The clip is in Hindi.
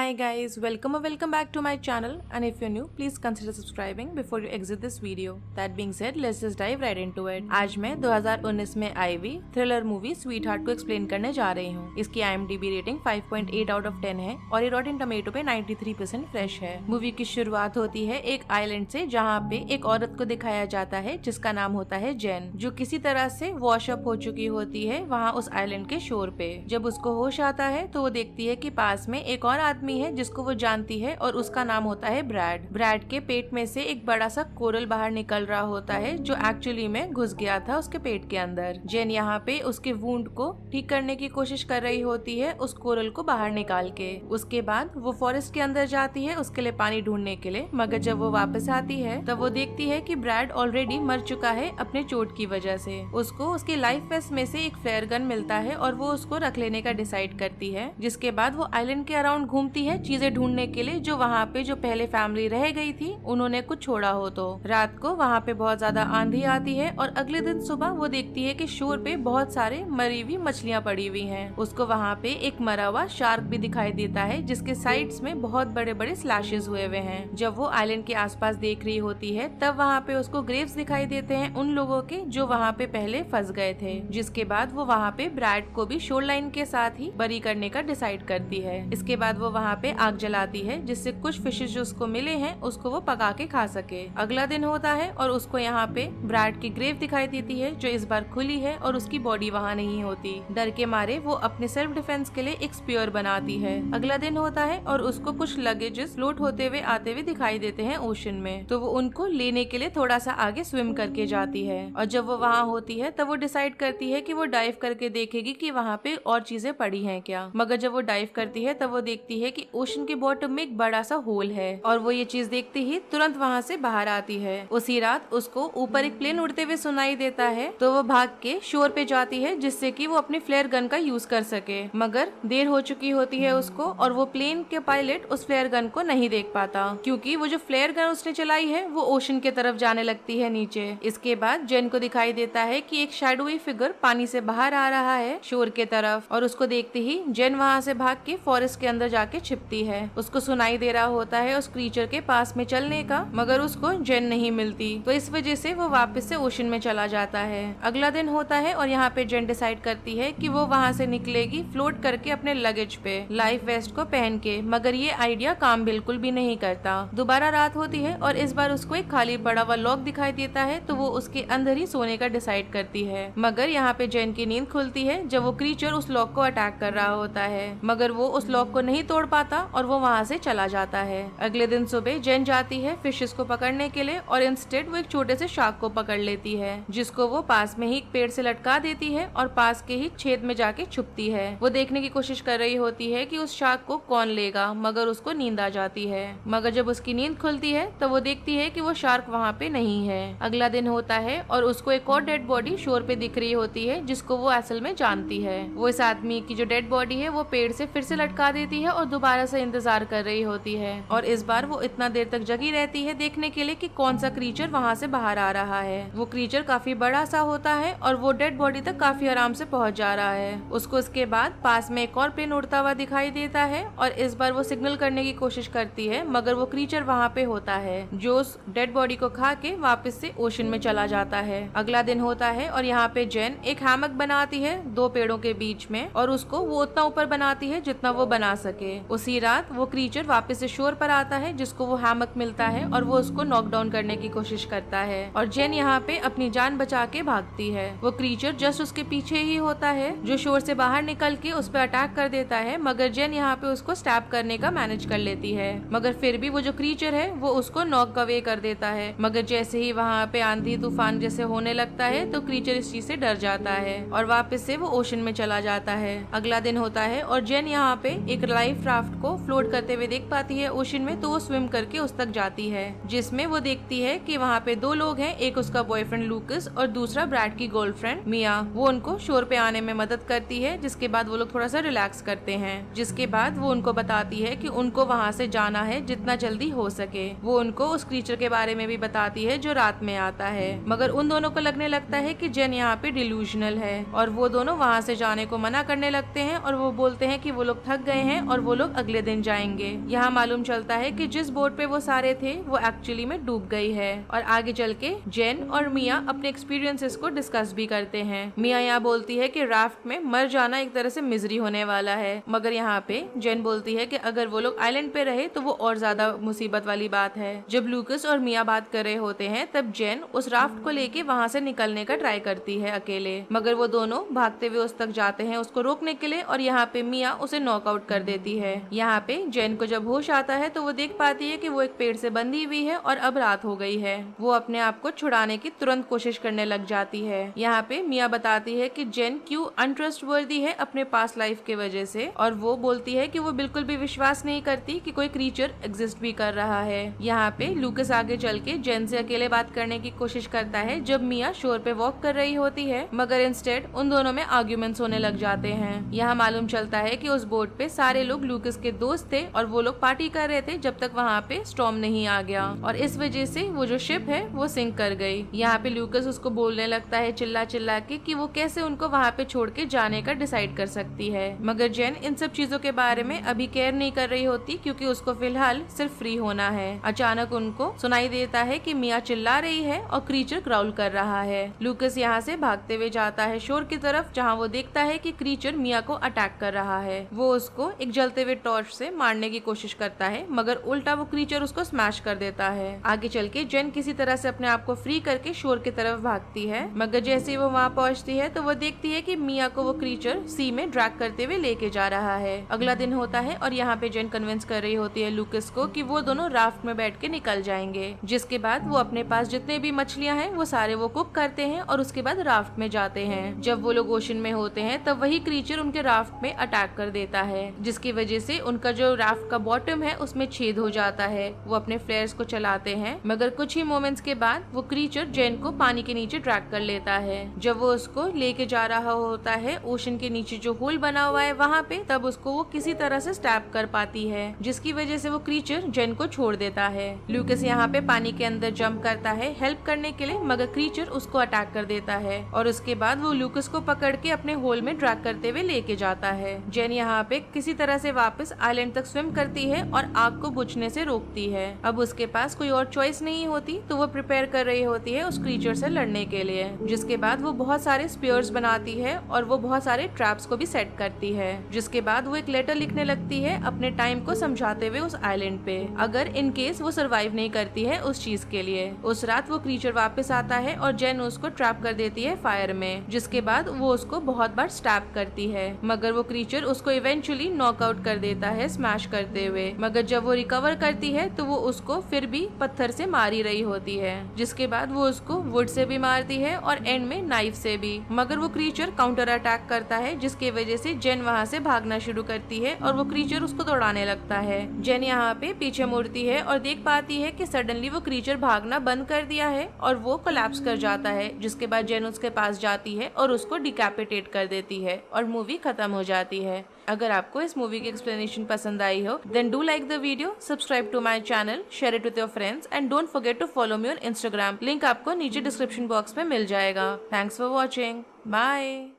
Hi guys, welcome or welcome back to my channel, and if you're new, please consider subscribing before you exit this video. That being said, let's just dive right into it. आज मैं 2019 में आई हुई थ्रिलर मूवी स्वीट हार्ट को एक्सप्लेन करने जा रही हूँ। इसकी IMDb रेटिंग 5.8 आउट ऑफ 10 है और ये रॉटेन टमेटो पे 93% फ्रेश है। मूवी की शुरुआत होती है एक आइलैंड से, जहाँ पे एक औरत को दिखाया जाता है जिसका नाम होता है जेन, जो किसी तरह से वॉश अप हो चुकी होती है वहाँ उस आइलैंड के शोर पे। जब उसको होश आता है तो वो देखती है कि पास में एक और आदमी है जिसको वो जानती है और उसका नाम होता है ब्रैड। ब्रैड के पेट में से एक बड़ा सा कोरल बाहर निकल रहा होता है जो एक्चुअली में घुस गया था उसके पेट के अंदर। जेन यहाँ पे उसके वुंड को ठीक करने की कोशिश कर रही होती है उस कोरल को बाहर निकाल के। उसके बाद वो फॉरेस्ट के अंदर जाती है उसके लिए पानी ढूंढने के लिए, मगर जब वो वापस आती है तब वो देखती है कि ब्रैड ऑलरेडी मर चुका है अपने चोट की वजह से। उसको उसके लाइफ वेस्ट में से एक फ्लेयर गन मिलता है और वो उसको रख लेने का डिसाइड करती है। जिसके बाद वो आइलैंड के अराउंड घूमती है चीजें ढूंढने के लिए जो वहाँ पे जो पहले फैमिली रह गई थी उन्होंने कुछ छोड़ा हो। तो रात को वहाँ पे बहुत ज्यादा आंधी आती है और अगले दिन सुबह वो देखती है कि शोर पे बहुत सारे मरी हुई मछलियाँ पड़ी हुई हैं। उसको वहाँ पे एक मरा हुआ शार्क भी दिखाई देता है जिसके साइड्स में बहुत बड़े बड़े स्लैशेस हुए हुए हैं। जब वो आइलैंड के आसपास देख रही होती है तब वहाँ पे उसको ग्रेव्स दिखाई देते हैं उन लोगों के जो वहाँ पे पहले फंस गए थे। जिसके बाद वो वहाँ पे ब्रैड को भी शोर लाइन के साथ ही बरी करने का डिसाइड करती है। इसके बाद वो वहाँ पे आग जलाती है जिससे कुछ फिशेस जो उसको मिले हैं उसको वो पका के खा सके। अगला दिन होता है और उसको यहाँ पे ब्रैड की ग्रेव दिखाई देती है जो इस बार खुली है और उसकी बॉडी वहाँ नहीं होती। डर के मारे वो अपने सेल्फ डिफेंस के लिए एक स्पीयर बनाती है। अगला दिन होता है और उसको कुछ लगेजेस फ्लोट होते हुए आते हुए दिखाई देते हैं ओशन में, तो वो उनको लेने के लिए थोड़ा सा आगे स्विम करके जाती है। और जब वो वहाँ होती है तब वो डिसाइड करती है कि वो डाइव करके देखेगी कि वहाँ पे और चीजें पड़ी हैं क्या। मगर जब वो डाइव करती है तब वो देखती है कि ओशन के बॉटम में एक बड़ा सा होल है और वो ये चीज देखते ही तुरंत वहाँ से बाहर आती है। उसी रात उसको ऊपर एक प्लेन उड़ते हुए सुनाई देता है तो वो भाग के शोर पे जाती है जिससे कि वो अपनी फ्लेयर गन का यूज कर सके, मगर देर हो चुकी होती है उसको और वो प्लेन के पायलट उस फ्लेयर गन को नहीं देख पाता क्योंकि वो जो फ्लेयर गन उसने चलाई है वो ओशन के तरफ जाने लगती है नीचे। इसके बाद जेन को दिखाई देता है कि एक शैडोई फिगर पानी से बाहर आ रहा है शोर के तरफ और उसको देखते ही जेन वहाँ से भाग के फॉरेस्ट के अंदर जाके छिपती है। उसको सुनाई दे रहा होता है उस क्रीचर के पास में चलने का, मगर उसको जेन नहीं मिलती तो इस वजह से वो वापस से ओशन में चला जाता है। अगला दिन होता है और यहाँ पे जेन डिसाइड करती है कि वो वहाँ से निकलेगी फ्लोट करके अपने लगेज पे लाइफ वेस्ट को पहन के, मगर ये आइडिया काम बिल्कुल भी नहीं करता। दोबारा रात होती है और इस बार उसको एक खाली पड़ा हुआ लॉक दिखाई देता है तो वो उसके अंदर ही सोने का डिसाइड करती है। मगर यहाँ पे जेन की नींद खुलती है जब वो क्रीचर उस लॉक को अटैक कर रहा होता है, मगर वो उस लॉक को नहीं तोड़ पाता और वो वहाँ से चला जाता है। अगले दिन सुबह जेन जाती है फिशेस को पकड़ने के लिए और इंस्टेड वो एक छोटे से शार्क को पकड़ लेती है जिसको वो पास में ही एक पेड़ से लटका देती है और पास के ही छेद में जाके छुपती है। वो देखने की कोशिश कर रही होती है कि उस शार्क को कौन लेगा, मगर उसको नींद आ जाती है। मगर जब उसकी नींद खुलती है तो वो देखती है कि वो शार्क वहाँ पे नहीं है। अगला दिन होता है और उसको एक और डेड बॉडी शोर पे दिख रही होती है जिसको वो असल में जानती है। वो इस आदमी की जो डेड बॉडी है वो पेड़ से फिर से लटका देती है और दोबारा से इंतजार कर रही होती है और इस बार वो इतना देर तक जगी रहती है देखने के लिए कि कौन सा क्रीचर वहाँ से बाहर आ रहा है। वो क्रीचर काफी बड़ा सा होता है और वो डेड बॉडी तक काफी आराम से पहुँच जा रहा है। उसको इसके बाद पास में एक और प्लेन उड़ता हुआ दिखाई देता है और इस बार वो सिग्नल करने की कोशिश करती है, मगर वो क्रीचर वहाँ पे होता है जो उस डेड बॉडी को खा के वापस से ओशन में चला जाता है। अगला दिन होता है और यहाँ पे जेन एक हैमक बनाती है दो पेड़ों के बीच में और उसको वो उतना ऊपर बनाती है जितना वो बना सके। उसी रात वो क्रीचर वापस से शोर पर आता है जिसको वो हैमक मिलता है और वो उसको नॉकडाउन करने की कोशिश करता है और जेन यहाँ पे अपनी जान बचा के भागती है। वो क्रीचर जस्ट उसके पीछे ही होता है जो शोर से बाहर निकल के उस पर अटैक कर देता है, मगर जेन यहाँ पे उसको स्टैप करने का मैनेज कर लेती है। मगर फिर भी वो जो क्रीचर है वो उसको नॉक अवे कर देता है, मगर जैसे ही वहाँ पे आंधी तूफान जैसे होने लगता है तो क्रीचर इस चीज से डर जाता है और वापस से वो ओशन में चला जाता है। अगला दिन होता है और जेन यहाँ पे एक लाइफ राफ्ट को फ्लोट करते हुए देख पाती है ओशन में, तो वो स्विम करके उस तक जाती है जिसमें वो देखती है कि वहाँ पे दो लोग हैं, एक उसका बॉयफ्रेंड लूकस और दूसरा ब्रैड की गर्लफ्रेंड मिया। वो उनको शोर पे आने में मदद करती है जिसके बाद वो लोग थोड़ा सा रिलैक्स करते हैं। जिसके बाद वो उनको बताती है कि उनको वहाँ से जाना है जितना जल्दी हो सके। वो उनको उस क्रीचर के बारे में भी बताती है जो रात में आता है, मगर उन दोनों को लगने लगता है कि जेन यहाँ पे डिल्यूजनल है और वो दोनों वहाँ से जाने को मना करने लगते हैं और वो बोलते हैं कि वो लोग थक गए हैं और वो लोग अगले दिन जाएंगे। यहाँ मालूम चलता है कि जिस बोट पे वो सारे थे वो एक्चुअली में डूब गई है। और आगे चल के जेन और मिया अपने एक्सपीरियंसेस को डिस्कस भी करते हैं। मिया यहाँ बोलती है कि राफ्ट में मर जाना एक तरह से मिजरी होने वाला है, मगर यहाँ पे जेन बोलती है कि अगर वो लोग आइलैंड पे रहे तो वो और ज्यादा मुसीबत वाली बात है। जब लूकस और मिया बात कर रहे होते हैं तब जेन उस राफ्ट को लेके वहाँ से निकलने का ट्राई करती है अकेले, मगर वो दोनों भागते हुए उस तक जाते हैं उसको रोकने के लिए, और यहाँ पे मिया उसे नॉकआउट कर देती है। यहाँ पे जेन को जब होश आता है तो वो देख पाती है कि वो एक पेड़ से बंधी हुई है और अब रात हो गई है। वो अपने आप को छुड़ाने की तुरंत कोशिश करने लग जाती है। यहाँ पे मिया बताती है कि जेन क्यों अनट्रस्टवर्दी है अपने पास्ट लाइफ के वजह से, और वो बोलती है कि वो बिल्कुल भी विश्वास नहीं करती कि कोई क्रीचर एग्जिस्ट भी कर रहा है। यहाँ पे लूकस आगे चल के जेन से अकेले बात करने की कोशिश करता है जब मिया शोर पे वॉक कर रही होती है, मगर इंस्टेड उन दोनों में आर्ग्यूमेंट्स होने लग जाते हैं। यहाँ मालूम चलता है कि उस बोट पे सारे लोग लूकस के दोस्त थे और वो लोग पार्टी कर रहे थे जब तक वहाँ पे स्टॉर्म नहीं आ गया, और इस वजह से वो जो शिप है वो सिंक कर गई। यहाँ पे लूकस उसको बोलने लगता है चिल्ला चिल्ला के कि वो कैसे उनको वहाँ पे छोड़ के जाने का डिसाइड कर सकती है, मगर जेन इन सब चीजों के बारे में अभी केयर नहीं कर रही होती क्योंकि उसको फिलहाल सिर्फ फ्री होना है। अचानक उनको सुनाई देता है कि मिया चिल्ला रही है और क्रीचर क्राउल कर रहा है। लूकस यहाँ से भागते हुए जाता है शोर की तरफ जहाँ वो देखता है कि क्रीचर मिया को अटैक कर रहा है। वो उसको एक जलते हुए टॉर्च से मारने की कोशिश करता है, मगर उल्टा वो क्रीचर उसको स्मैश कर देता है। आगे चल के जेन किसी तरह से अपने आप को फ्री करके शोर की तरफ भागती है, मगर जैसे ही वो वहाँ पहुँचती है तो वो देखती है कि मिया को वो क्रीचर सी में ड्रैग करते हुए लेके जा रहा है। अगला दिन होता है और यहाँ पे जेन कन्विंस कर रही होती है लूकस को कि वो दोनों राफ्ट में बैठ के निकल जाएंगे, जिसके बाद वो अपने पास जितने भी मछलियाँ हैं वो सारे वो कुक करते हैं और उसके बाद राफ्ट में जाते हैं। जब वो लोग ओशन में होते हैं तब वही क्रीचर उनके राफ्ट में अटैक कर देता है, जिसकी वजह से उनका जो राफ्ट का बॉटम है उसमें छेद हो जाता है। वो अपने फ्लेयर्स को चलाते हैं, मगर कुछ ही मोमेंट्स के बाद वो क्रीचर जेन को पानी के नीचे ड्रैग कर लेता है। जब वो उसको लेके जा रहा होता है ओशन के नीचे जो होल बना हुआ है वहाँ पे, तब उसको वो किसी तरह से स्टैप कर पाती है, जिसकी वजह से वो क्रीचर जेन को छोड़ देता है। लूकस यहाँ पे पानी के अंदर जंप करता है हेल्प करने के लिए, मगर क्रीचर उसको अटैक कर देता है और उसके बाद वो लूकस को पकड़ के अपने होल में ड्रैग करते हुए लेके जाता है। जेन यहाँ पे किसी तरह से वापस आइलैंड तक स्विम करती है और आग को बुझने से रोकती है। अब उसके पास कोई और चॉइस नहीं होती तो वो प्रिपेयर कर रही होती है उस क्रीचर से लड़ने के लिए, जिसके बाद वो बहुत सारे स्पीयर्स बनाती है और वो बहुत सारे ट्रैप्स को भी सेट करती है, जिसके बाद वो एक लेटर लिखने लगती है अपने टाइम को समझाते हुए उस आइलैंड पे, अगर इन केस वो सरवाइव नहीं करती है उस चीज के लिए। उस रात वो क्रीचर वापस आता है और जेन उसको ट्रैप कर देती है फायर में, जिसके बाद वो उसको बहुत बार स्टैप करती है, मगर वो क्रीचर उसको इवेंचुअली नॉकआउट कर देता है स्मैश करते हुए। मगर जब वो रिकवर करती है तो वो उसको फिर भी पत्थर से मार ही रही होती है, जिसके बाद वो उसको वुड से भी मारती है और एंड में नाइफ से भी, मगर वो क्रीचर काउंटर अटैक करता है, जिसकी वजह से जेन वहाँ से भागना शुरू करती है और वो क्रीचर उसको दौड़ाने लगता है। जेन यहाँ पे पीछे मुड़ती है और देख पाती है कि सडनली वो क्रीचर भागना बंद कर दिया है और वो कोलैप्स कर जाता है, जिसके बाद जेन उसके पास जाती है और उसको डिकैपिटेट कर देती है और मूवी खत्म हो जाती है। अगर आपको इस मूवी की एक्सप्लेनेशन पसंद आई हो then do like the video, subscribe to my channel, share it with your friends and don't forget to follow me on Instagram. Link आपको नीचे डिस्क्रिप्शन बॉक्स में मिल जाएगा। Thanks for watching, bye.